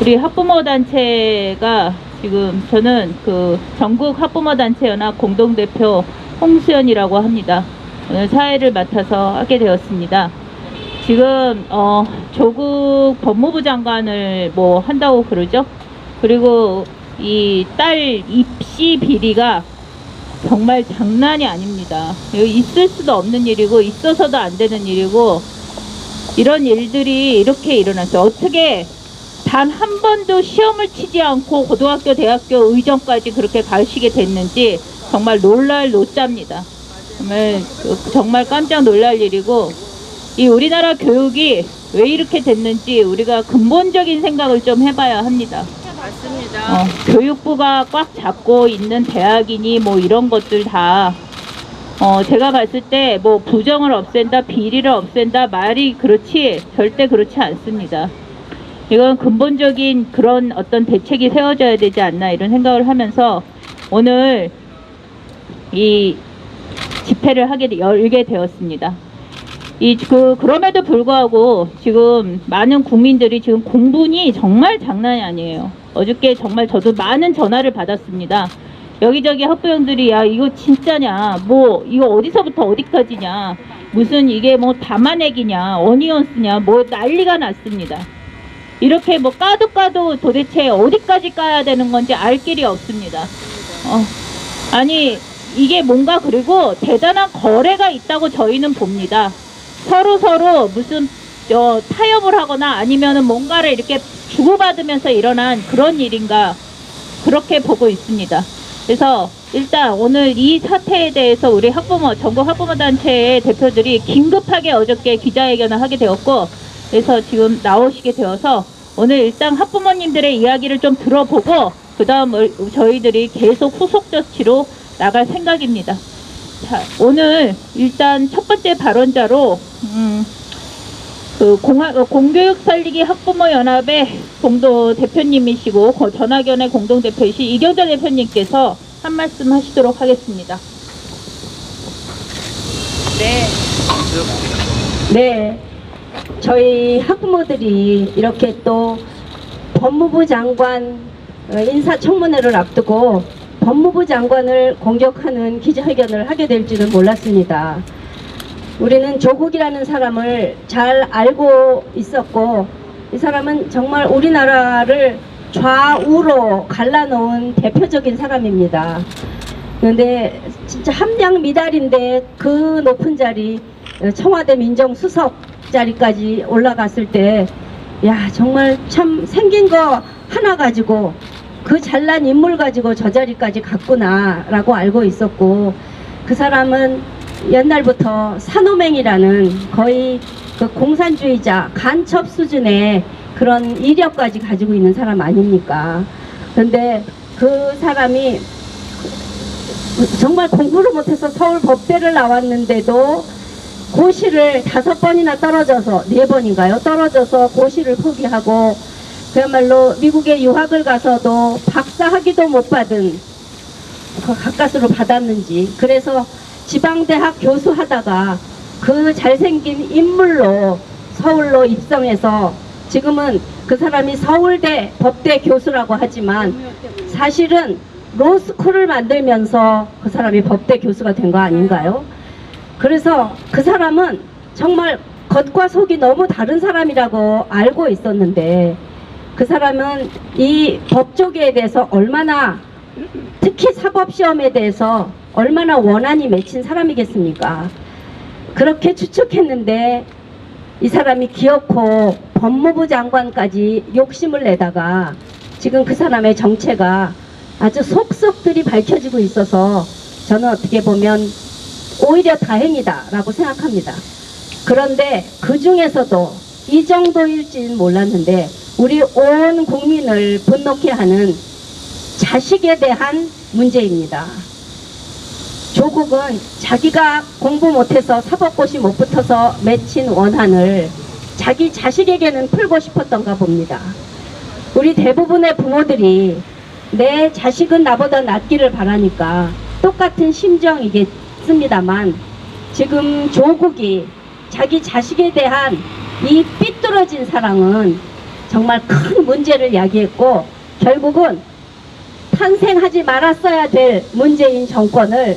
우리 학부모 단체가 지금 저는 그 전국 학부모 단체 연합 공동대표 홍수연이라고 합니다. 오늘 사회를 맡아서 하게 되었습니다. 지금 조국 법무부 장관을 뭐 한다고 그러죠. 그리고 이 딸 입시 비리가 정말 장난이 아닙니다. 있을 수도 없는 일이고 있어서도 안 되는 일이고, 이런 일들이 이렇게 일어났어요. 어떻게 단 한 번도 시험을 치지 않고 고등학교, 대학교 의정까지 그렇게 가시게 됐는지 정말 놀랄 노짜입니다. 정말 깜짝 놀랄 일이고, 이 우리나라 교육이 왜 이렇게 됐는지 우리가 근본적인 생각을 좀 해봐야 합니다. 맞습니다. 교육부가 꽉 잡고 있는 대학이니 뭐 이런 것들 다 제가 봤을 때 뭐 부정을 없앤다, 비리를 없앤다 말이 그렇지 절대 그렇지 않습니다. 이건 근본적인 그런 어떤 대책이 세워져야 되지 않나 이런 생각을 하면서 오늘 이 집회를 열게 되었습니다. 그럼에도 불구하고 지금 많은 국민들이 지금 공분이 정말 장난이 아니에요. 어저께 정말 저도 많은 전화를 받았습니다. 여기저기 학부형들이 야 이거 진짜냐, 뭐 이거 어디서부터 어디까지냐, 무슨 이게 뭐 담아내기냐, 어니언스냐, 뭐 난리가 났습니다. 이렇게 뭐 까도 도대체 어디까지 까야 되는 건지 알 길이 없습니다. 아니 이게 뭔가, 그리고 대단한 거래가 있다고 저희는 봅니다. 서로 무슨 타협을 하거나 아니면은 뭔가를 이렇게 주고받으면서 일어난 그런 일인가, 그렇게 보고 있습니다. 그래서 일단 오늘 이 사태에 대해서 우리 전국 학부모 단체의 대표들이 긴급하게 어저께 기자회견을 하게 되었고, 그래서 지금 나오시게 되어서 오늘 일단 학부모님들의 이야기를 좀 들어보고 그 다음 저희들이 계속 후속 조치로 나갈 생각입니다. 자, 오늘 일단 첫 번째 발언자로 공교육 살리기 학부모 연합의 대표님이시고 전학연의 공동대표이신 이경자 대표님께서 한 말씀 하시도록 하겠습니다. 네, 저희 학부모들이 이렇게 또 법무부 장관 인사청문회를 앞두고 법무부 장관을 공격하는 기자회견을 하게 될 줄은 몰랐습니다. 우리는 조국이라는 사람을 잘 알고 있었고, 이 사람은 정말 우리나라를 좌우로 갈라놓은 대표적인 사람입니다. 그런데 진짜 함량미달인데 그 높은 자리, 청와대 민정수석 자리까지 올라갔을 때, 야 정말 참 생긴 거 하나 가지고 그 잘난 인물 가지고 저 자리까지 갔구나 라고 알고 있었고, 그 사람은 옛날부터 산호맹이라는 거의 그 공산주의자 간첩 수준의 그런 이력까지 가지고 있는 사람 아닙니까? 그런데 그 사람이 정말 공부를 못해서 서울 법대를 나왔는데도 고시를 5번이나 떨어져서, 4번인가요? 떨어져서 고시를 포기하고 그야말로 미국에 유학을 가서도 박사학위도 못 받은, 가까스로 받았는지, 그래서 지방대학 교수하다가 그 잘생긴 인물로 서울로 입성해서 지금은 그 사람이 서울대 법대 교수라고 하지만 사실은 로스쿨을 만들면서 그 사람이 법대 교수가 된 거 아닌가요? 그래서 그 사람은 정말 겉과 속이 너무 다른 사람이라고 알고 있었는데, 그 사람은 이 법조계에 대해서 얼마나, 특히 사법시험에 대해서 얼마나 원한이 맺힌 사람이겠습니까? 그렇게 추측했는데 이 사람이 기어코 법무부 장관까지 욕심을 내다가 지금 그 사람의 정체가 아주 속속들이 밝혀지고 있어서 저는 어떻게 보면 오히려 다행이다 라고 생각합니다. 그런데 그 중에서도 이 정도일지는 몰랐는데 우리 온 국민을 분노케 하는 자식에 대한 문제입니다. 조국은 자기가 공부 못해서 사법고시 못 붙어서 맺힌 원한을 자기 자식에게는 풀고 싶었던가 봅니다. 우리 대부분의 부모들이 내 자식은 나보다 낫기를 바라니까 똑같은 심정이겠습니다만, 지금 조국이 자기 자식에 대한 이 삐뚤어진 사랑은 정말 큰 문제를 야기했고 결국은 탄생하지 말았어야 될 문재인 정권을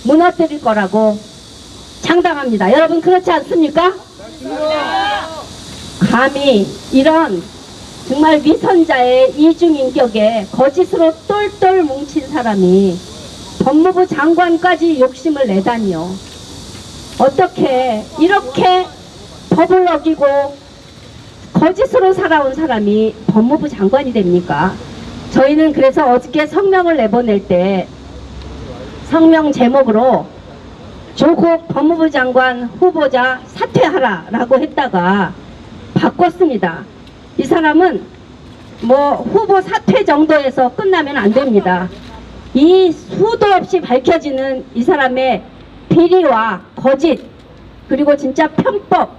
무너뜨릴 거라고 장담합니다. 여러분 그렇지 않습니까? 감히 이런 정말 위선자의 이중인격에 거짓으로 똘똘 뭉친 사람이 법무부 장관까지 욕심을 내다니요. 어떻게 이렇게 법을 어기고 거짓으로 살아온 사람이 법무부 장관이 됩니까? 저희는 그래서 어저께 성명을 내보낼 때 성명 제목으로 조국 법무부 장관 후보자 사퇴하라 라고 했다가 바꿨습니다. 이 사람은 뭐 후보 사퇴 정도에서 끝나면 안 됩니다. 이 수도 없이 밝혀지는 이 사람의 비리와 거짓 그리고 진짜 편법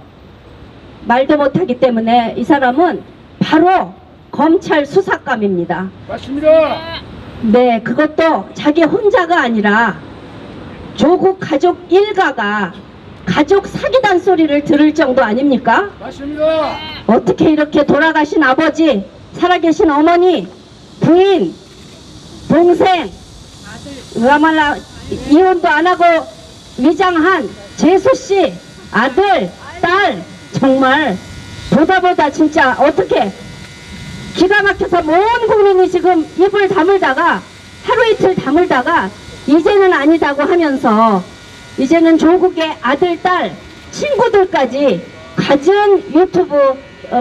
말도 못하기 때문에 이 사람은 바로 검찰 수사감입니다. 맞습니다. 네, 그것도 자기 혼자가 아니라 조국 가족 일가가 가족 사기단 소리를 들을 정도 아닙니까? 맞습니다. 어떻게 이렇게 돌아가신 아버지, 살아계신 어머니, 부인, 동생, 그야말로 이혼도 안 하고 위장한 재수씨, 아들, 딸, 정말 보다 진짜 어떻게 기가 막혀서 온 국민이 지금 입을 다물다가 하루 이틀 다물다가 이제는 아니다고 하면서 이제는 조국의 아들, 딸, 친구들까지 갖은 유튜브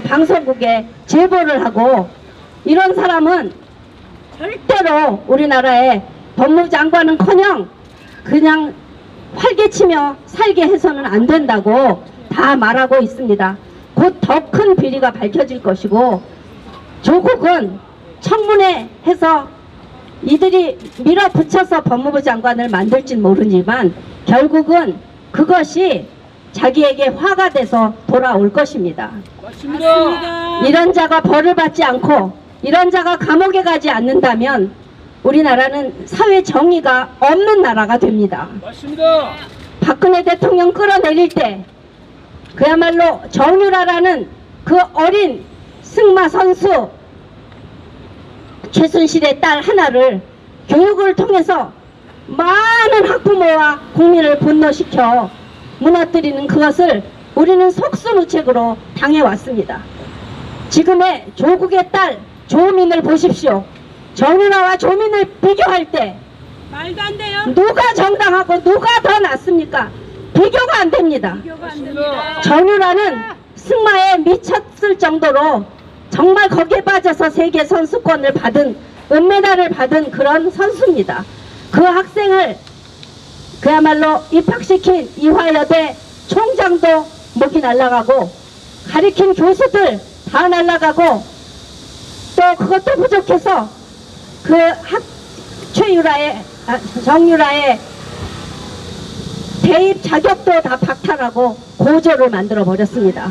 방송국에 제보를 하고 이런 사람은 절대로 우리나라의 법무부 장관은커녕 그냥 활개치며 살게 해서는 안 된다고 다 말하고 있습니다. 곧 더 큰 비리가 밝혀질 것이고 조국은 청문회 해서 이들이 밀어붙여서 법무부 장관을 만들진 모르지만 결국은 그것이 자기에게 화가 돼서 돌아올 것입니다. 맞습니다. 이런 자가 벌을 받지 않고 이런 자가 감옥에 가지 않는다면 우리나라는 사회 정의가 없는 나라가 됩니다. 맞습니다. 박근혜 대통령 끌어내릴 때 그야말로 정유라라는 그 어린 승마 선수 최순실의 딸 하나를 교육을 통해서 많은 학부모와 국민을 분노시켜 무너뜨리는 그것을 우리는 속수무책으로 당해왔습니다. 지금의 조국의 딸 조민을 보십시오. 정유라와 조민을 비교할 때 말도 안 돼요. 누가 정당하고 누가 더 낫습니까? 비교가 안 됩니다. 비교가 안 됩니다. 정유라는 승마에 미쳤을 정도로 정말 거기에 빠져서 세계 선수권을 받은 은메달을 받은 그런 선수입니다. 그 학생을 그야말로 입학시킨 이화여대 총장도 목이 날아가고 가르친 교수들 다 날아가고 또 그것도 부족해서 그 정유라의 대입 자격도 다 박탈하고 고조를 만들어 버렸습니다.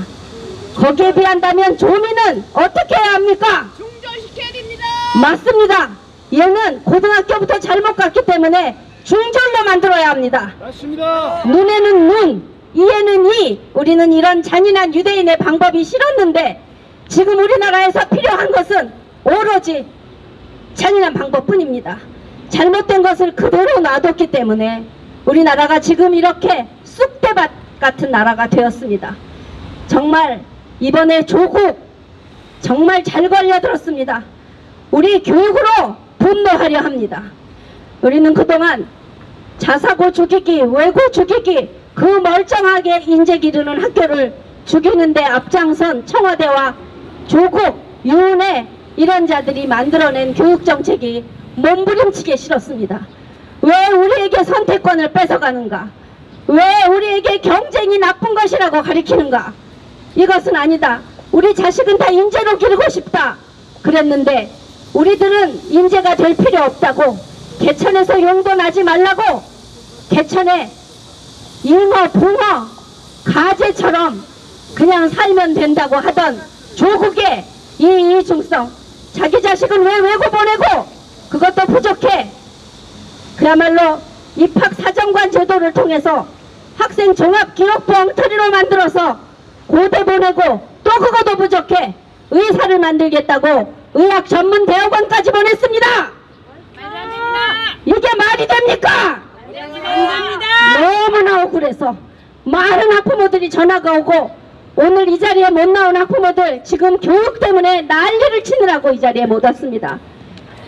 거기에 비한다면 조민은 어떻게 해야 합니까? 중절시켜야 됩니다. 맞습니다. 얘는 고등학교부터 잘못 갔기 때문에 중졸로 만들어야 합니다. 맞습니다. 눈에는 눈, 이에는 이. 우리는 이런 잔인한 유대인의 방법이 싫었는데 지금 우리나라에서 필요한 것은 오로지 잔인한 방법뿐입니다. 잘못된 것을 그대로 놔뒀기 때문에 우리나라가 지금 이렇게 쑥대밭 같은 나라가 되었습니다. 정말 이번에 조국 정말 잘 걸려들었습니다. 우리 교육으로 분노하려 합니다. 우리는 그동안 자사고 죽이기, 외고 죽이기, 그 멀쩡하게 인재 기르는 학교를 죽이는데 앞장선 청와대와 조국, 유은혜 이런 자들이 만들어낸 교육정책이 몸부림치게 싫었습니다. 왜 우리에게 선택권을 뺏어가는가? 왜 우리에게 경쟁이 나쁜 것이라고 가리키는가? 이것은 아니다. 우리 자식은 다 인재로 기르고 싶다. 그랬는데 우리들은 인재가 될 필요 없다고 개천에서 용도 나지 말라고 개천에 잉어, 붕어, 가재처럼 그냥 살면 된다고 하던 조국의 이 이중성 자기 자식은 왜 외고 보내고 그것도 부족해 그야말로 입학사정관 제도를 통해서 학생 종합기록부 엉터리로 만들어서 고대 보내고 또 그것도 부족해 의사를 만들겠다고 의학 전문 대학원까지 보냈습니다. 이게 말이 됩니까? 너무나 억울해서 많은 학부모들이 전화가 오고 오늘 이 자리에 못 나온 학부모들 지금 교육 때문에 난리를 치느라고 이 자리에 못 왔습니다.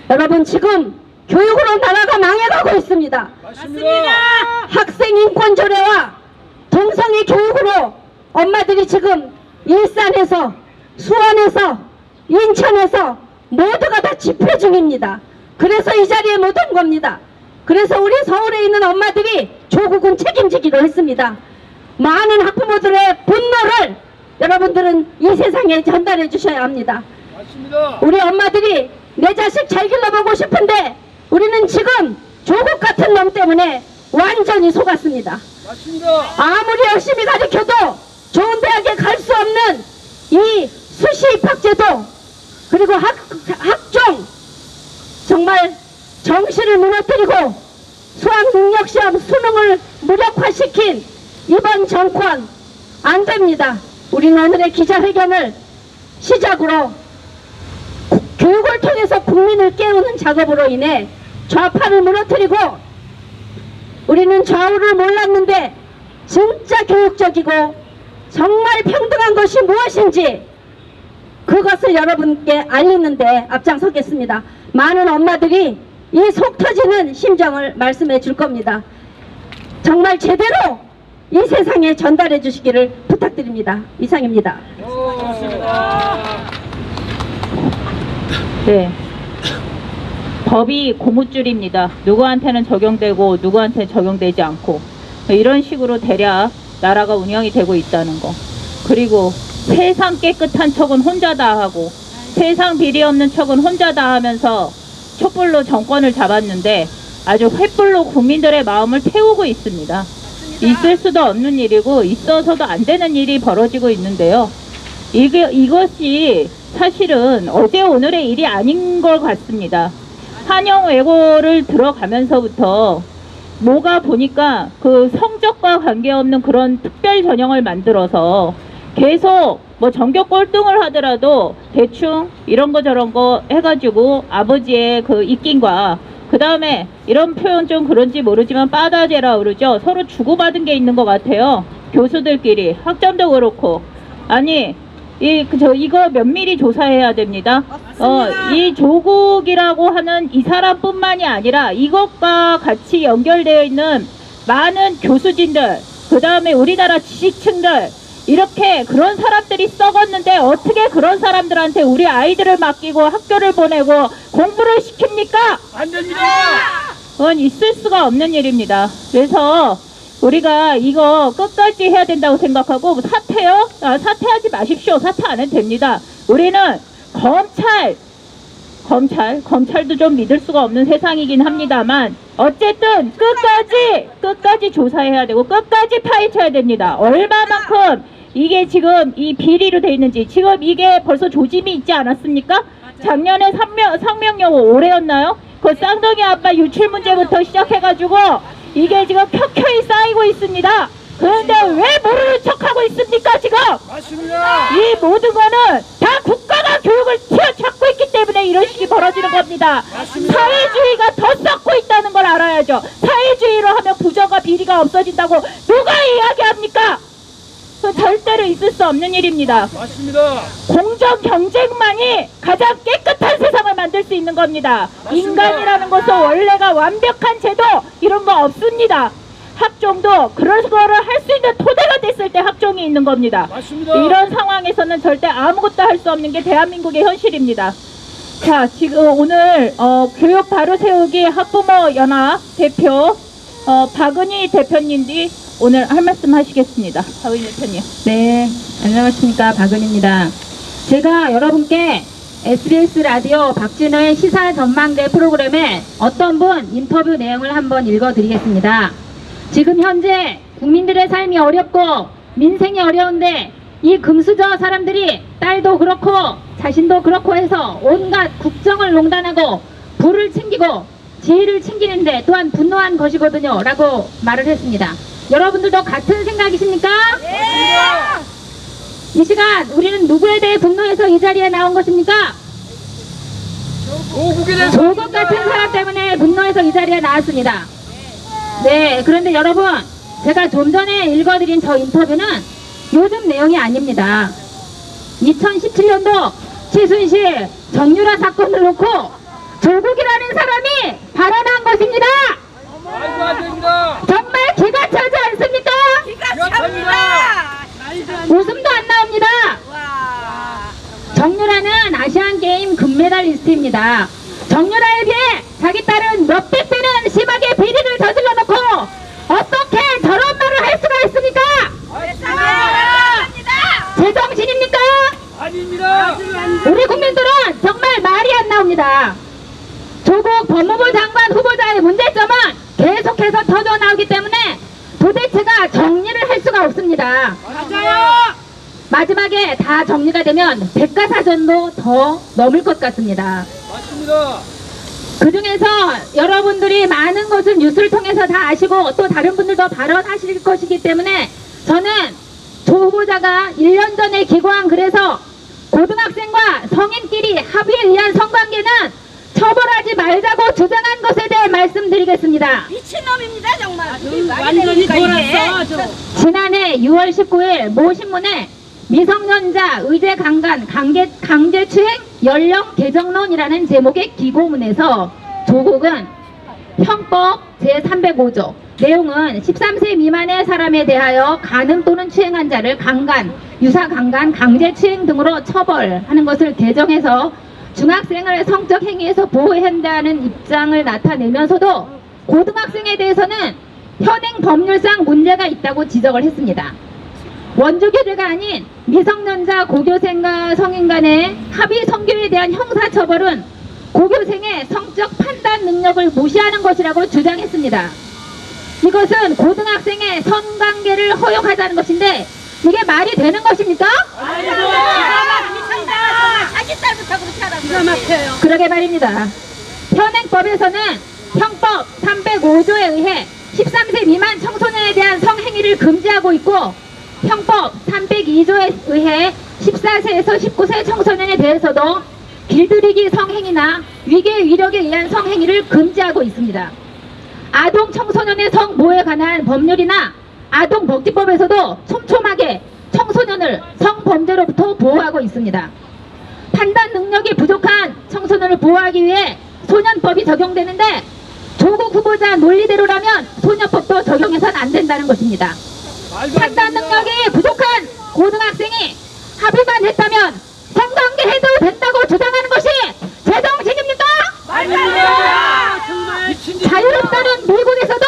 여러분 지금 교육으로 나라가 망해가고 있습니다. 맞습니다. 학생 인권 조례와 동성애 교육으로 엄마들이 지금 일산에서 수원에서 인천에서 모두가 다 집회 중입니다. 그래서 이 자리에 못 온 겁니다. 그래서 우리 서울에 있는 엄마들이 조국은 책임지기로 했습니다. 많은 학부모들의 분노를 여러분들은 이 세상에 전달해 주셔야 합니다. 맞습니다. 우리 엄마들이 내 자식 잘 길러보고 싶은데 우리는 지금 조국 같은 놈 때문에 완전히 속았습니다. 맞습니다. 아무리 열심히 가르쳐도 좋은 대학에 갈 수 없는 이 수시 입학제도 그리고 학종 정말 정시를 무너뜨리고 수학능력시험 수능을 무력화시킨 이번 정권 안 됩니다. 우리는 오늘의 기자회견을 시작으로 교육을 통해서 국민을 깨우는 작업으로 인해 좌파를 무너뜨리고 우리는 좌우를 몰랐는데 진짜 교육적이고 정말 평등한 것이 무엇인지 그것을 여러분께 알리는데 앞장서겠습니다. 많은 엄마들이 이 속 터지는 심정을 말씀해 줄 겁니다. 정말 제대로 이 세상에 전달해 주시기를 부탁드립니다. 이상입니다. 네. 법이 고무줄입니다. 누구한테는 적용되고 누구한테는 적용되지 않고 이런 식으로 대략 나라가 운영이 되고 있다는 거. 그리고 세상 깨끗한 척은 혼자 다 하고 세상 비리 없는 척은 혼자 다 하면서 촛불로 정권을 잡았는데 아주 횃불로 국민들의 마음을 태우고 있습니다. 있을 수도 없는 일이고 있어서도 안 되는 일이 벌어지고 있는데요. 이것이 사실은 어제 오늘의 일이 아닌 것 같습니다. 한영 외고를 들어가면서부터 뭐가 보니까 그 성적과 관계없는 그런 특별 전형을 만들어서 계속 뭐 전교 꼴등을 하더라도 대충 이런 거 저런 거 해가지고 아버지의 그 입김과 그 다음에 이런 표현 좀 그런지 모르지만 빠다제라 그러죠. 서로 주고받은 게 있는 것 같아요. 교수들끼리 학점도 그렇고 아니 이거 면밀히 조사해야 됩니다. 이 조국이라고 하는 이 사람뿐만이 아니라 이것과 같이 연결되어 있는 많은 교수진들, 그 다음에 우리나라 지식층들 이렇게 그런 사람들이 썩었는데 어떻게 그런 사람들한테 우리 아이들을 맡기고 학교를 보내고 공부를 시킵니까? 안 됩니다. 그건 있을 수가 없는 일입니다. 그래서 우리가 이거 끝까지 해야 된다고 생각하고 사퇴요? 사퇴하지 마십시오. 사퇴 안 해도 됩니다. 우리는 검찰도 좀 믿을 수가 없는 세상이긴 합니다만 어쨌든 끝까지 조사해야 되고 끝까지 파헤쳐야 됩니다. 얼마만큼 이게 지금 이 비리로 돼 있는지 지금 이게 벌써 조짐이 있지 않았습니까? 작년에 상명여고 올해였나요? 그 쌍둥이 아빠 유출 문제부터 시작해가지고 이게 지금 켜켜이 쌓이고 있습니다. 그런데 왜 모르는 척하고 있습니까 지금? 맞습니다. 이 모든 거는 다 국가가 교육을 쥐어잡고 있기 때문에 이런 식이 벌어지는 겁니다. 맞습니다. 사회주의가 더 썩고 있다는 걸 알아야죠. 사회주의로 하면 부정과 비리가 없어진다고 누가 이야기합니까? 그건 절대로 있을 수 없는 일입니다. 맞습니다. 공정 경쟁만이 가장 깨끗한 세상을 만들 수 있는 겁니다. 맞습니다. 인간이라는 것은 원래가 완벽한 제도 이런 거 없습니다. 학종도 그런 거를 할 수 있는 토대가 됐을 때 학종이 있는 겁니다. 맞습니다. 이런 상황에서는 절대 아무것도 할 수 없는 게 대한민국의 현실입니다. 자, 지금 오늘 교육 바로 세우기 학부모 연합 대표 박은희 대표님이 오늘 할 말씀 하시겠습니다. 박은희 대표님. 네, 안녕하십니까. 박은입니다. 제가 여러분께 SBS 라디오 박진호의 시사 전망대 프로그램에 어떤 분 인터뷰 내용을 한번 읽어드리겠습니다. 지금 현재 국민들의 삶이 어렵고 민생이 어려운데 이 금수저 사람들이 딸도 그렇고 자신도 그렇고 해서 온갖 국정을 농단하고 부를 챙기고 지위를 챙기는데 또한 분노한 것이거든요 라고 말을 했습니다. 여러분들도 같은 생각이십니까? 이 시간 우리는 누구에 대해 분노해서 이 자리에 나온 것입니까? 조국에 대해서 조국 같은 사람 때문에 분노해서 이 자리에 나왔습니다. 네, 그런데 여러분, 제가 좀 전에 읽어드린 저 인터뷰는 요즘 내용이 아닙니다. 2017년도 최순실 정유라 사건을 놓고 조국이라는 사람이 발언한 것입니다. 말도 안 됩니다. 정말 기가 차지 않습니까? 기가 찹니다. 웃음도 안 나옵니다. 와. 정유라는 아시안게임 금메달리스트입니다. 정유라에 비해 자기 딸은 몇백 배는 심하게 비리를 저질러 놓고 어떻게 저런 말을 할 수가 있습니까? 제정신입니까? 아닙니다. 우리 국민들은 정말 말이 안 나옵니다. 조국 법무부 장관 후보자의 문제점은 계속해서 터져 나오기 때문에 도대체가 정리를 할 수가 없습니다. 맞아요. 마지막에 다 정리가 되면 백과사전도 더 넘을 것 같습니다. 맞습니다. 그 중에서 여러분들이 많은 것을 뉴스를 통해서 다 아시고 또 다른 분들도 발언하실 것이기 때문에 저는 조 후보자가 1년 전에 기고한 글에서 고등학생과 성인끼리 합의에 의한 성관계는 처벌하지 말자고 주장한 것에 대해 말씀드리겠습니다. 미친놈입니다 정말. 완전히 돌았어. 지난해 6월 19일 모 신문에 미성년자 의제 강간 강제추행 연령 개정론이라는 제목의 기고문에서 조국은 형법 제305조 내용은 13세 미만의 사람에 대하여 간음 또는 추행한 자를 강간, 유사강간, 강제추행 등으로 처벌하는 것을 개정해서 중학생을 성적 행위에서 보호해야 한다는 입장을 나타내면서도 고등학생에 대해서는 현행 법률상 문제가 있다고 지적을 했습니다. 원조 교제가 아닌 미성년자 고교생과 성인 간의 합의 성교에 대한 형사처벌은 고교생의 성적 판단 능력을 무시하는 것이라고 주장했습니다. 이것은 고등학생의 성관계를 허용하자는 것인데 이게 말이 되는 것입니까? 자기 딸부터 그렇게 하라고. 기가 막혀요. 그러게 말입니다. 현행법에서는 형법 305조에 의해 13세 미만 청소년에 대한 성행위를 금지하고 있고 형법 302조에 의해 14세에서 19세 청소년에 대해서도 길들이기 성행위나 위계 위력에 의한 성행위를 금지하고 있습니다. 아동 청소년의 성보호에 관한 법률이나 아동복지법에서도 촘촘하게 청소년을 성범죄로부터 보호하고 있습니다. 판단 능력이 부족한 청소년을 보호하기 위해 소년법이 적용되는데 조국 후보자 논리대로라면 소년법도 적용해서는 안 된다는 것입니다. 판단 능력이 부족한 고등학생이 합의만 했다면 성관계 해도 된다고 주장하는 것이 제정신입니까? 자유롭다는 미국에서도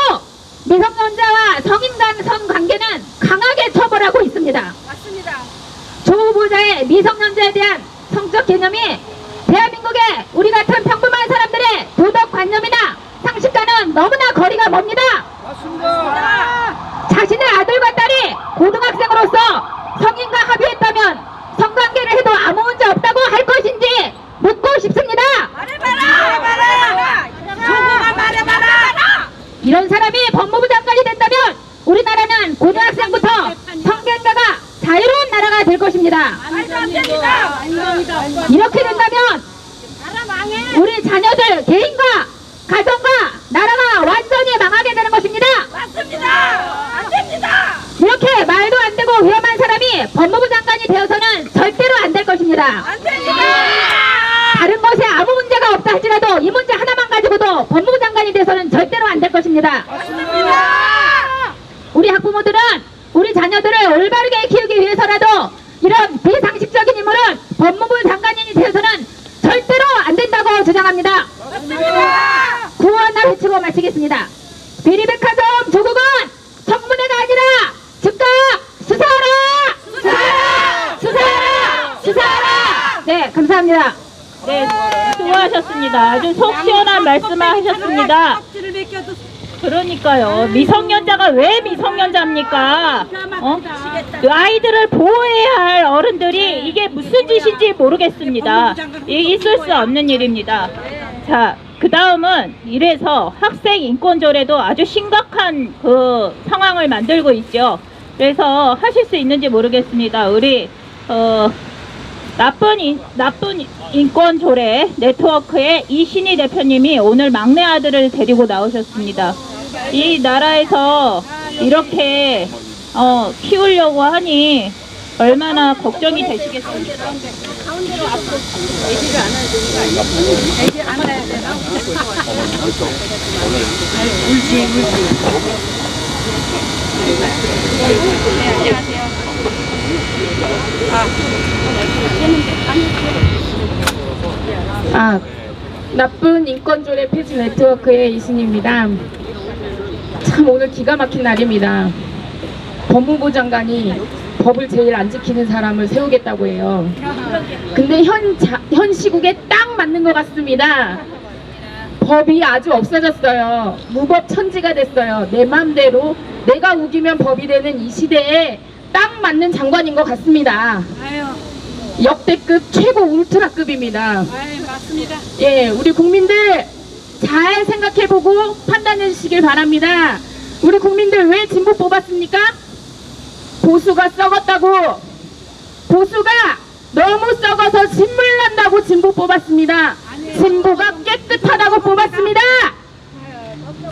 미성년자와 성인 간 성관계는 강하게 처벌하고 있습니다. 맞습니다. 조 후보자의 미성년자에 대한 성적 개념이 대한민국의 우리 같은 평범한 사람들의 도덕관념이나 상식과는 너무나 거리가 멉니다. 맞습니다. 자신의 아들과 딸이 고등학생으로서 성인과 합의했다면 성관계를 해도 아무 문제 없다고 할 것인지 묻고 싶습니다. 말해봐라. 조국아 말해봐라. 이런 사람이 법무부 장관이 된다면 우리나라는 고등학생부터 성견가가 자유로운 나라가 될 것입니다. 말도 안 됩니다. 이렇게 된다면 나라 망해. 우리 자녀들 개인과 가정과 나라가 완전히 망하게 되는 것입니다. 맞습니다. 안 됩니다. 이렇게 말도 안 되고 위험한 사람이 법무부 장관이 되어서는 절대로 안 될 것입니다. 안 됩니다. 다른 것에 아무 문제가 없다 할지라도 이 문제 하나만 가지고도 법무부 장관이 돼서는 절대로 안 될 것입니다. 우리 학부모들은 우리 자녀들을 올바르게 키우기 위해서라도 이런 비상식적인 인물은 법무부 장관이 되어서는 절대로 안 된다고 주장합니다. 구호하나 외치고 마치겠습니다. 비리백화점 조국은 청문회가 아니라 즉각 수사하라! 수사하라! 네, 감사합니다. 네, 수고하셨습니다. 아주 속 시원한 말씀을 하셨습니다. 깍지를 벗겨도 그러니까요. 미성년자가 왜 미성년자입니까? 어? 미치겠다. 그 아이들을 보호해야 할 어른들이 이게 무슨 짓인지 모르겠습니다. 있을 수 없는 일입니다. 자, 그 다음은 이래서 학생 인권조례도 아주 심각한 그 상황을 만들고 있죠. 그래서 하실 수 있는지 모르겠습니다. 우리 나쁜 인권 조례 네트워크의 이신희 대표님이 오늘 막내 아들을 데리고 나오셨습니다. 이 나라에서 이렇게 키우려고 하니 얼마나 걱정이 되시겠습니까? 나쁜 인권조례 폐지 네트워크의 이신입니다. 참 오늘 기가 막힌 날입니다. 법무부 장관이 법을 제일 안 지키는 사람을 세우겠다고 해요. 근데 현 시국에 딱 맞는 것 같습니다. 법이 아주 없어졌어요. 무법천지가 됐어요. 내 맘대로 내가 우기면 법이 되는 이 시대에 딱 맞는 장관인 것 같습니다. 역대급 최고 울트라급입니다. 맞습니다. 예, 우리 국민들 잘 생각해보고 판단해 주시길 바랍니다. 우리 국민들 왜 진보 뽑았습니까? 보수가 썩었다고, 보수가 너무 썩어서 진물 난다고 진보 뽑았습니다. 진보가 깨끗하다고 뽑았습니다.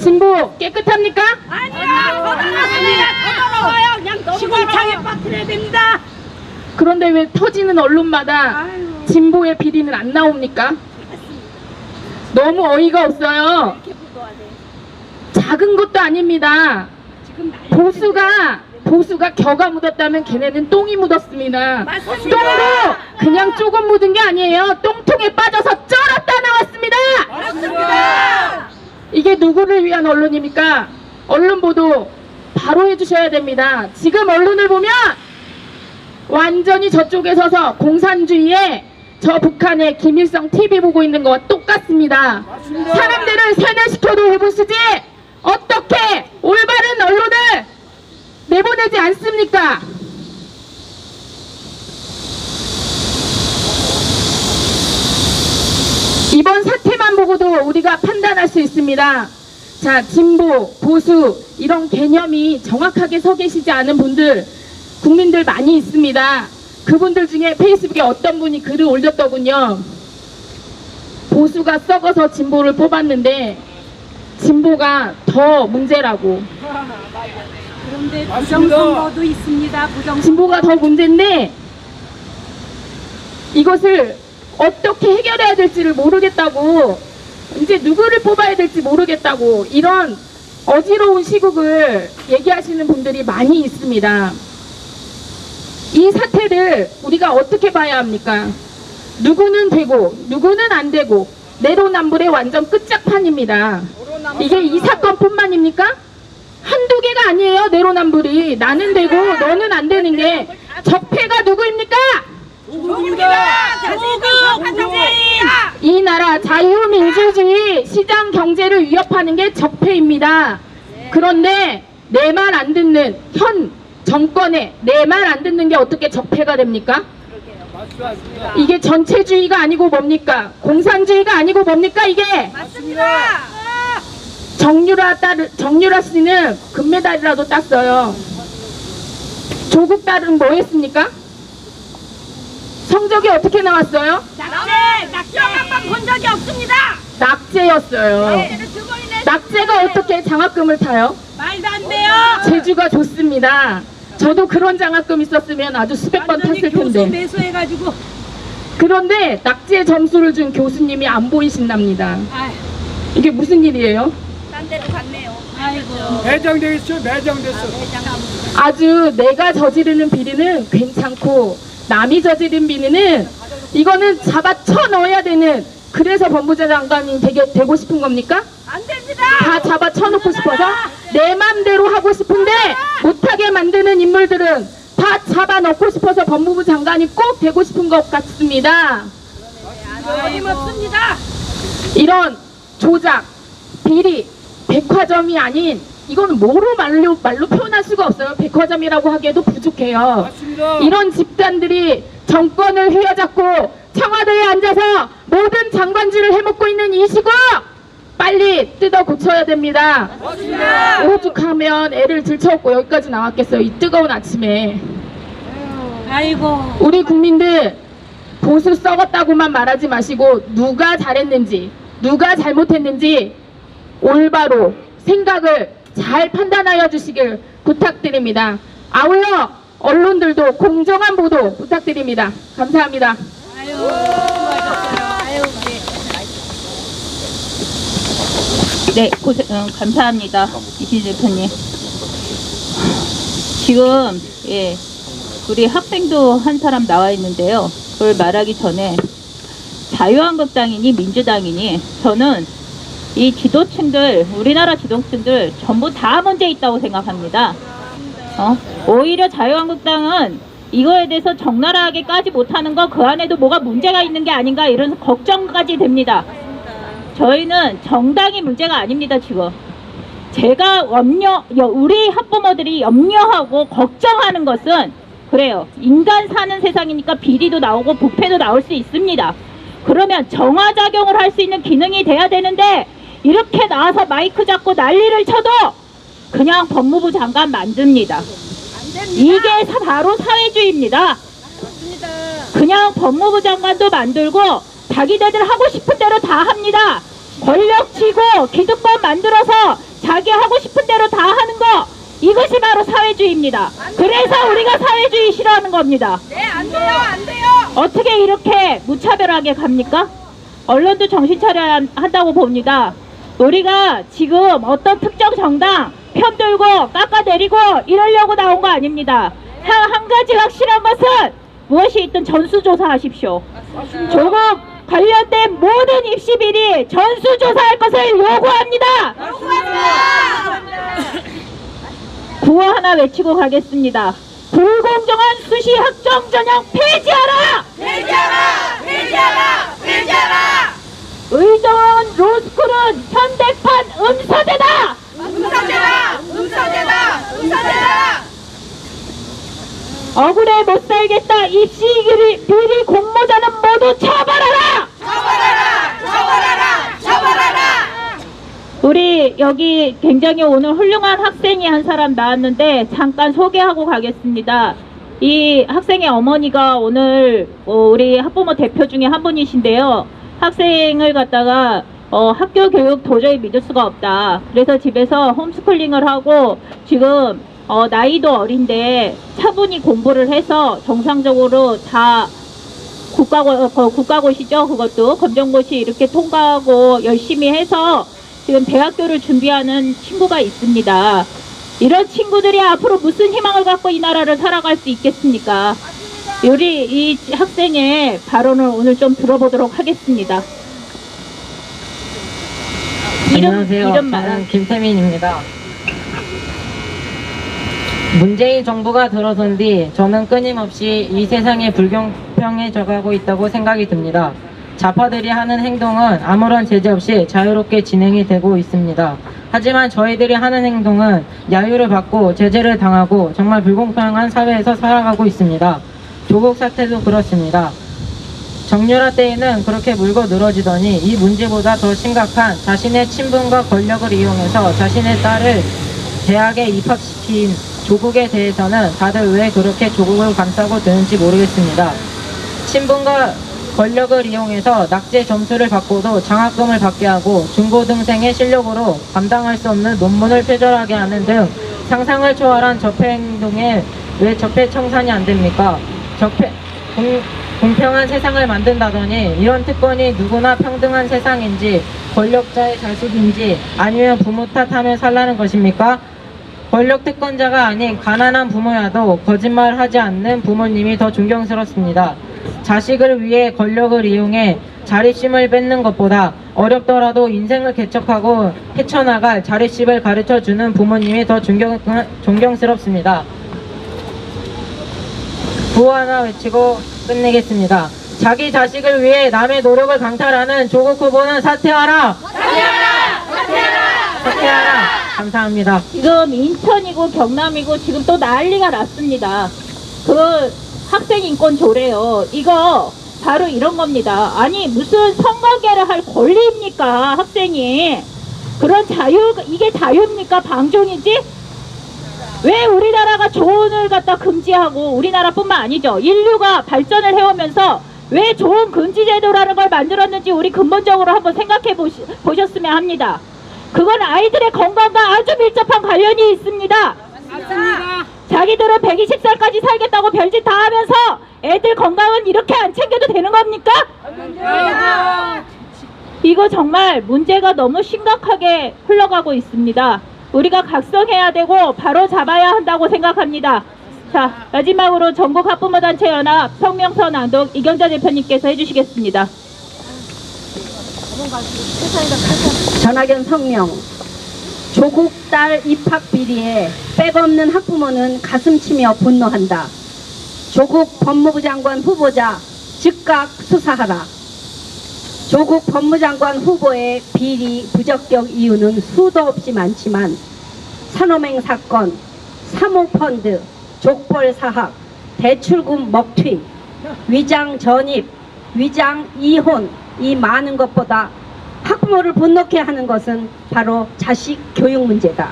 진보 깨끗합니까? 아니야, 더 더러워요. 그냥 시궁창에 빠뜨려야 됩니다. 그런데 왜 터지는 언론마다 진보의 비리는 안 나옵니까? 너무 어이가 없어요. 작은 것도 아닙니다. 보수가 겨가 묻었다면 걔네는 똥이 묻었습니다. 맞습니다. 똥도 그냥 조금 묻은 게 아니에요. 똥통에 빠져서 쩔었다 나왔습니다. 맞습니다. 이게 누구를 위한 언론입니까? 언론 보도 바로 해주셔야 됩니다. 지금 언론을 보면 완전히 저쪽에 서서 공산주의에 저 북한의 김일성 TV 보고 있는 거와 똑같습니다. 사람들을 세뇌시켜도 해보시지 어떻게 올바른 언론을 내보내지 않습니까? 이번 사태만 보고도 우리가 판단할 수 있습니다. 자, 진보, 보수 이런 개념이 정확하게 서 계시지 않은 분들, 국민들 많이 있습니다. 그분들 중에 페이스북에 어떤 분이 글을 올렸더군요. 보수가 썩어서 진보를 뽑았는데 진보가 더 문제라고. 그런데 부정선거도 있습니다. 진보가 더 문제인데 이것을 어떻게 해결해야 될지를 모르겠다고, 이제 누구를 뽑아야 될지 모르겠다고, 이런 어지러운 시국을 얘기하시는 분들이 많이 있습니다. 이 사태를 우리가 어떻게 봐야 합니까? 누구는 되고 누구는 안 되고 내로남불의 완전 끝장판입니다. 이게 이 사건뿐만입니까? 한두 개가 아니에요. 내로남불이 나는 되고 너는 안 되는 게. 적폐가 누구입니까? 조국입니다. 조국 한정인. 이 나라 자유민주주의 시장 경제를 위협하는 게 적폐입니다. 그런데 내 말 안 듣는 현 정권에 내 말 안 듣는 게 어떻게 적폐가 됩니까? 이게 전체주의가 아니고 뭡니까? 공산주의가 아니고 뭡니까 이게? 맞습니다. 정유라 씨는 금메달이라도 땄어요. 조국 딸은 뭐 했습니까? 성적이 어떻게 나왔어요? 낙제 한번 본 적이 없습니다. 낙제였어요. 두 번이나 낙제가 어떻게 장학금을 타요? 말도 안 돼요. 재주가 좋습니다. 저도 그런 장학금 있었으면 아주 수백 번 탔을 교수 텐데. 매수해가지고. 그런데 낙제 점수를 준 교수님이 안 보이신답니다. 아휴, 이게 무슨 일이에요? 딴 데로 갔네요. 아이고. 매장됐어, 매장됐어. 아주 내가 저지르는 비리는 괜찮고 남이 저지른 비리는 이거는 잡아 쳐넣어야 되는, 그래서 법무부 장관이 되고 싶은 겁니까? 안 됩니다. 다 잡아 쳐놓고 싶어서 내 맘대로 하고 싶은데 못하게 만드는 인물들은 다 잡아 넣고 싶어서 법무부 장관이 꼭 되고 싶은 것 같습니다. 어림없습니다. 이런 조작, 비리, 백화점이 아닌, 이거는 뭐로 말로 표현할 수가 없어요. 백화점이라고 하기에도 부족해요. 맞습니다. 이런 집단들이 정권을 휘어잡고 청와대에 앉아서 모든 장관질을 해먹고 있는 이 시국 빨리 뜯어 고쳐야 됩니다. 오죽하면 애를 들쳐업고 여기까지 나왔겠어요. 이 뜨거운 아침에. 아이고. 우리 국민들 보수 썩었다고만 말하지 마시고 누가 잘했는지 누가 잘못했는지 올바로 생각을 잘 판단하여 주시길 부탁드립니다. 아울러 언론들도 공정한 보도 부탁드립니다. 감사합니다. 아유, 수고하셨어요. 아유, 네, 감사합니다. 이신 대표님. 지금, 예, 우리 학생도 한 사람 나와 있는데요. 그걸 말하기 전에 자유한국당이니 민주당이니 저는 이 지도층들, 우리나라 지도층들 전부 다 문제 있다고 생각합니다. 오히려 자유한국당은 이거에 대해서 적나라하게 까지 못하는 거 그 안에도 뭐가 문제가 있는 게 아닌가 이런 걱정까지 됩니다. 저희는 정당이 문제가 아닙니다. 지금 제가 우리 학부모들이 염려하고 걱정하는 것은 그래요. 인간 사는 세상이니까 비리도 나오고 부패도 나올 수 있습니다. 그러면 정화작용을 할 수 있는 기능이 돼야 되는데 이렇게 나와서 마이크 잡고 난리를 쳐도 그냥 법무부 장관 만듭니다. 이게 바로 사회주의입니다. 그냥 법무부 장관도 만들고 자기네들 하고 싶은 대로 다 합니다. 권력 쥐고 기득권 만들어서 자기 하고 싶은 대로 다 하는 거 이것이 바로 사회주의입니다. 그래서 우리가 사회주의 싫어하는 겁니다. 네, 안 돼요, 안 돼요. 어떻게 이렇게 무차별하게 갑니까? 언론도 정신 차려야 한다고 봅니다. 우리가 지금 어떤 특정 정당 편들고 깎아내리고 이러려고 나온 거 아닙니다. 한 가지 확실한 것은 무엇이 있든 전수조사하십시오. 조국 관련된 모든 입시 비리 전수조사할 것을 요구합니다. 구호 하나 외치고 가겠습니다. 불공정한 수시 학점 전형 폐지하라! 폐지하라! 폐지하라! 폐지하라! 의정원 로스쿨은 현대판 음서대다! 음서대다! 음서대다! 음서대다! 억울해 못 살겠다. 입시 비리 공모자는 모두 처벌하라! 처벌하라! 처벌하라! 처벌하라! 우리 여기 굉장히 오늘 훌륭한 학생이 한 사람 나왔는데 잠깐 소개하고 가겠습니다. 이 학생의 어머니가 오늘 우리 학부모 대표 중에 한 분이신데요. 학생을 갖다가 학교 교육 도저히 믿을 수가 없다. 그래서 집에서 홈스쿨링을 하고 지금 나이도 어린데 차분히 공부를 해서 정상적으로 다 국가고시죠. 그것도 검정고시 이렇게 통과하고 열심히 해서 지금 대학교를 준비하는 친구가 있습니다. 이런 친구들이 앞으로 무슨 희망을 갖고 이 나라를 살아갈 수 있겠습니까? 우리 이 학생의 발언을 오늘 좀 들어보도록 하겠습니다. 안녕하세요. 이름 말아. 저는 김태민입니다. 문재인 정부가 들어선 뒤 저는 끊임없이 이 세상이 불공평해져가고 있다고 생각이 듭니다. 좌파들이 하는 행동은 아무런 제재 없이 자유롭게 진행이 되고 있습니다. 하지만 저희들이 하는 행동은 야유를 받고 제재를 당하고 정말 불공평한 사회에서 살아가고 있습니다. 조국 사태도 그렇습니다. 정유라 때에는 그렇게 물고 늘어지더니 이 문제보다 더 심각한 자신의 친분과 권력을 이용해서 자신의 딸을 대학에 입학시킨 조국에 대해서는 다들 왜 그렇게 조국을 감싸고 드는지 모르겠습니다. 친분과 권력을 이용해서 낙제 점수를 받고도 장학금을 받게 하고 중고등생의 실력으로 감당할 수 없는 논문을 표절하게 하는 등 상상을 초월한 적폐 행동에 왜 적폐 청산이 안 됩니까? 공평한 세상을 만든다더니 이런 특권이 누구나 평등한 세상인지 권력자의 자식인지 아니면 부모 탓하며 살라는 것입니까? 권력 특권자가 아닌 가난한 부모여도 거짓말하지 않는 부모님이 더 존경스럽습니다. 자식을 위해 권력을 이용해 자립심을 뺏는 것보다 어렵더라도 인생을 개척하고 헤쳐나갈 자립심을 가르쳐주는 부모님이 더 존경스럽습니다. 구호 하나 외치고 끝내겠습니다. 자기 자식을 위해 남의 노력을 강탈하는 조국 후보는 사퇴하라! 사퇴하라! 사퇴하라! 사퇴하라! 감사합니다. 지금 인천이고 경남이고 지금 또 난리가 났습니다. 그 학생 인권 조례요. 이거 바로 이런 겁니다. 아니 무슨 선거계를 할 권리입니까? 학생이 그런 자유, 이게 자유입니까? 방종이지? 왜 우리나라가 조언을 갖다 금지하고, 우리나라뿐만 아니죠, 인류가 발전을 해오면서 왜 좋은 금지 제도라는 걸 만들었는지 우리 근본적으로 한번 생각해 보셨으면 합니다. 그건 아이들의 건강과 아주 밀접한 관련이 있습니다. 자기들은 120살까지 살겠다고 별짓 다 하면서 애들 건강은 이렇게 안 챙겨도 되는 겁니까? 이거 정말 문제가 너무 심각하게 흘러가고 있습니다. 우리가 각성해야 되고 바로 잡아야 한다고 생각합니다. 자, 마지막으로 전국학부모단체연합 성명서 낭독 이경자 대표님께서 해주시겠습니다. 전학연 성명. 조국 딸 입학 비리에 백없는 학부모는 가슴치며 분노한다. 조국 법무부 장관 후보자 즉각 수사하라. 조국 법무장관 후보의 비리 부적격 이유는 수도 없이 많지만 산호맹 사건, 사모펀드, 족벌 사학, 대출금 먹튀, 위장 전입, 위장 이혼, 이 많은 것보다 학부모를 분노케 하는 것은 바로 자식 교육 문제다.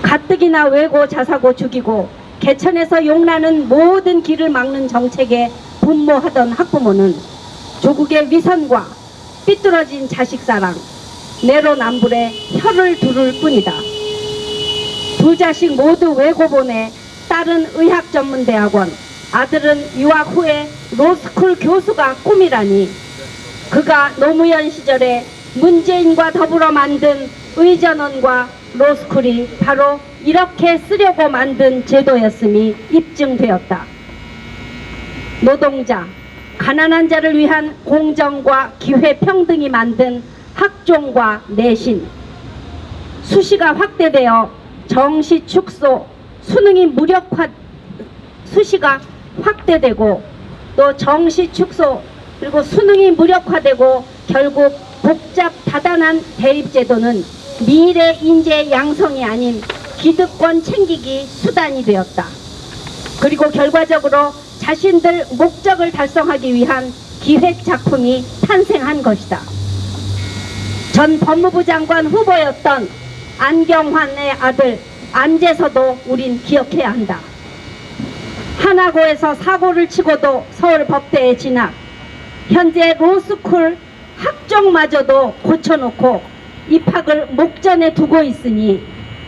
가뜩이나 외고 자사고 죽이고 개천에서 용나는 모든 길을 막는 정책에 분모하던 학부모는 조국의 위선과 삐뚤어진 자식사랑, 내로남불에 혀를 두를 뿐이다. 두 자식 모두 외고 보내 딸은 의학전문대학원, 아들은 유학 후에 로스쿨 교수가 꿈이라니, 그가 노무현 시절에 문재인과 더불어 만든 의전원과 로스쿨이 바로 이렇게 쓰려고 만든 제도였음이 입증되었다. 노동자, 가난한 자를 위한 공정과 기회 평등이 만든 학종과 내신, 수시가 확대되어 정시 축소, 수능이 수시가 확대되고 또 정시 축소 그리고 수능이 무력화되고 결국 복잡 다단한 대입제도는 미래 인재 양성이 아닌 기득권 챙기기 수단이 되었다. 그리고 결과적으로 자신들 목적을 달성하기 위한 기획작품이 탄생한 것이다. 전 법무부 장관 후보였던 안경환의 아들 안재서도 우린 기억해야 한다. 하나고에서 사고를 치고도 서울법대에 진학, 현재 로스쿨 학종마저도 고쳐놓고 입학을 목전에 두고 있으니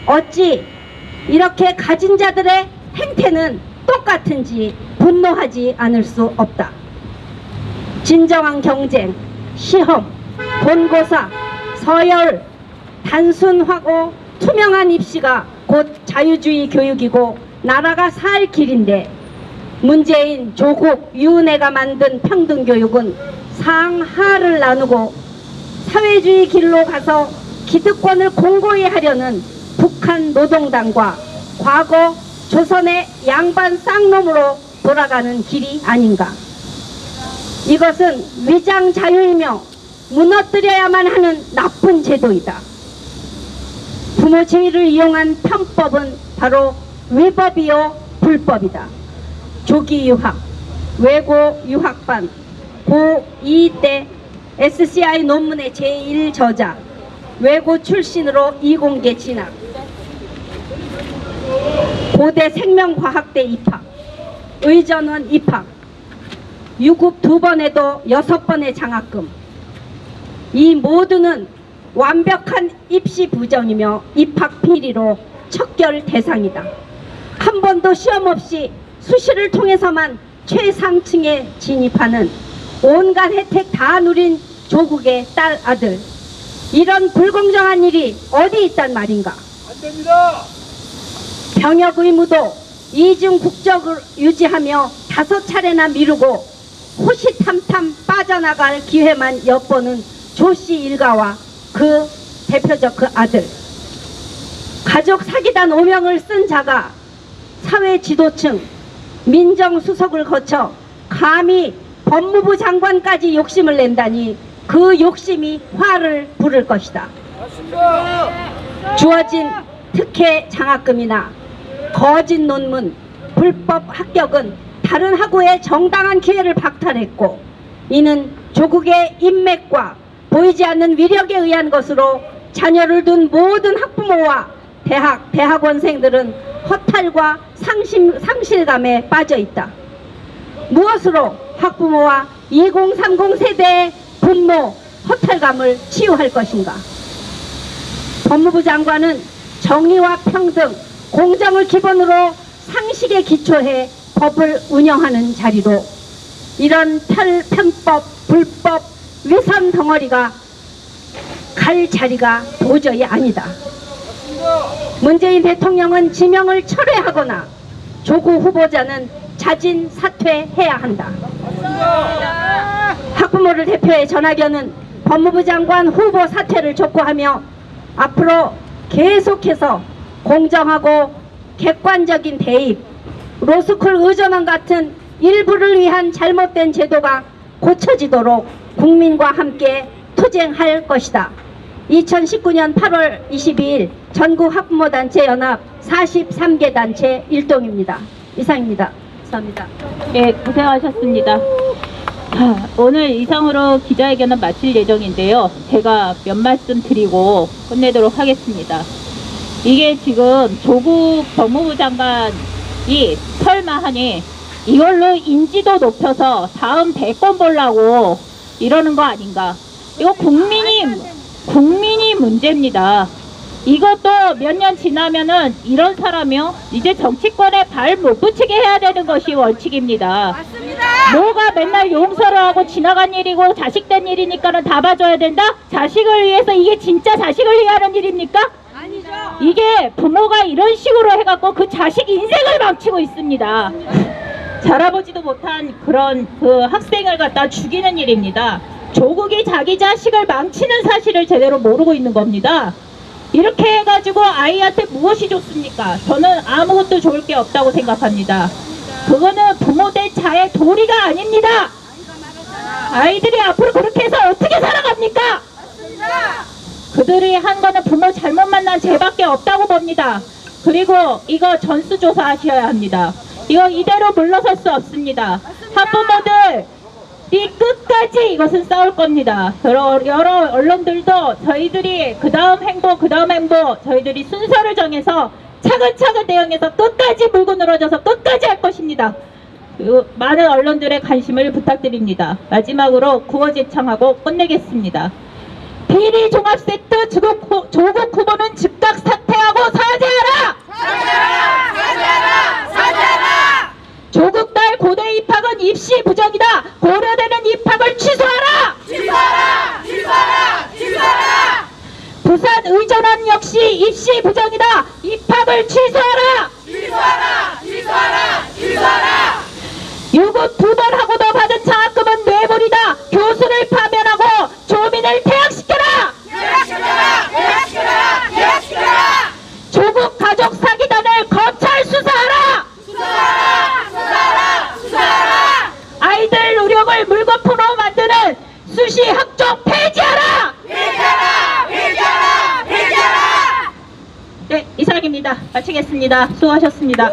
어찌 이렇게 가진 자들의 행태는 똑같은지 분노하지 않을 수 없다. 진정한 경쟁, 시험, 본고사, 서열, 단순하고 투명한 입시가 곧 자유주의 교육이고 나라가 살 길인데, 문재인, 조국, 유은혜가 만든 평등교육은 상하를 나누고 사회주의 길로 가서 기득권을 공고히 하려는 북한 노동당과 과거 조선의 양반 쌍놈으로 돌아가는 길이 아닌가. 이것은 위장 자유이며 무너뜨려야만 하는 나쁜 제도이다. 부모 지위를 이용한 편법은 바로 위법이요 불법이다. 조기 유학, 외고 유학반, 고2 때 SCI 논문의 제1저자, 외고 출신으로 이공계 진학, 고대 생명과학대 입학, 의전원 입학, 유급 2번에도 6번의 장학금. 이 모두는 완벽한 입시 부정이며 입학 비리로 척결 대상이다. 한 번도 시험 없이 수시를 통해서만 최상층에 진입하는 온갖 혜택 다 누린 조국의 딸 아들, 이런 불공정한 일이 어디 있단 말인가. 안 됩니다. 병역 의무도 이중 국적을 유지하며 5차례나 미루고 호시탐탐 빠져나갈 기회만 엿보는 조씨 일가와 그 대표적 그 아들, 가족 사기단 오명을 쓴 자가 사회 지도층, 민정수석을 거쳐 감히 법무부 장관까지 욕심을 낸다니 그 욕심이 화를 부를 것이다. 맞습니다. 주어진 특혜 장학금이나 거짓 논문, 불법 합격은 다른 학우의 정당한 기회를 박탈했고, 이는 조국의 인맥과 보이지 않는 위력에 의한 것으로 자녀를 둔 모든 학부모와 대학원생들은 허탈과 상실감에 빠져 있다. 무엇으로 학부모와 2030 세대의 분노, 허탈감을 치유할 것인가? 법무부 장관은 정의와 평등, 공정을 기본으로 상식에 기초해 법을 운영하는 자리로 이런 편법, 불법, 위선 덩어리가 갈 자리가 도저히 아니다. 문재인 대통령은 지명을 철회하거나 조국 후보자는 자진 사퇴해야 한다. 학부모를 대표해 전학연은 법무부 장관 후보 사퇴를 촉구하며 앞으로 계속해서 공정하고 객관적인 대입, 로스쿨 의전원 같은 일부를 위한 잘못된 제도가 고쳐지도록 국민과 함께 투쟁할 것이다. 2019년 8월 22일 전국 학부모단체 연합 43개 단체 일동입니다. 이상입니다. 감사합니다. 네, 고생하셨습니다. 자, 오늘 이상으로 기자회견은 마칠 예정인데요. 제가 몇 말씀 드리고 끝내도록 하겠습니다. 이게 지금 조국 법무부 장관이 설마 하니 이걸로 인지도 높여서 다음 대권 보려고 이러는 거 아닌가. 이거 국민이 문제입니다. 이것도 몇 년 지나면은 이런 사람이요 이제 정치권에 발 못 붙이게 해야 되는 것이 원칙입니다. 맞습니다. 뭐가 맨날 용서를 하고 지나간 일이고 자식된 일이니까는 다 봐줘야 된다? 자식을 위해서 이게 진짜 자식을 위하는 일입니까? 아니죠. 이게 부모가 이런 식으로 해갖고 그 자식 인생을 망치고 있습니다. 자라보지도 못한 그런 그 학생을 갖다 죽이는 일입니다. 조국이 자기 자식을 망치는 사실을 제대로 모르고 있는 겁니다. 이렇게 해가지고 아이한테 무엇이 좋습니까? 저는 아무것도 좋을 게 없다고 생각합니다. 그거는 부모된 자의 도리가 아닙니다. 아이들이 앞으로 그렇게 해서 어떻게 살아갑니까? 그들이 한 거는 부모 잘못 만난 죄밖에 없다고 봅니다. 그리고 이거 전수조사 하셔야 합니다. 이거 이대로 물러설 수 없습니다. 학부모들 이 끝까지 이것은 싸울 겁니다. 여러 언론들도 저희들이 그 다음 행보 저희들이 순서를 정해서 차근차근 대응해서 끝까지 물고 늘어져서 끝까지 할 것입니다. 많은 언론들의 관심을 부탁드립니다. 마지막으로 구호제청하고 끝내겠습니다. 비리 종합세트 조국 후보는 즉각 사퇴하고 사죄하라! 사죄하라! 조국 딸 고대 입학은 입시 부정이다. 고려대는 입학을 취소하라. 취소하라! 부산 의전원 역시 입시 부정이다. 입학을 취소하라. 취소하라! 유급 2번 하고도 받은 장학금은 뇌물이다. 교수를 파면하고 조민을 퇴학시켜라. 퇴학시켜라! 조국 가족 사기단을 검찰 수사하라. 수사하라! 아이들 의욕을 물거품으로 만드는 수시 학종 폐지하라. 폐지하라. 네, 이상입니다. 마치겠습니다. 수고하셨습니다.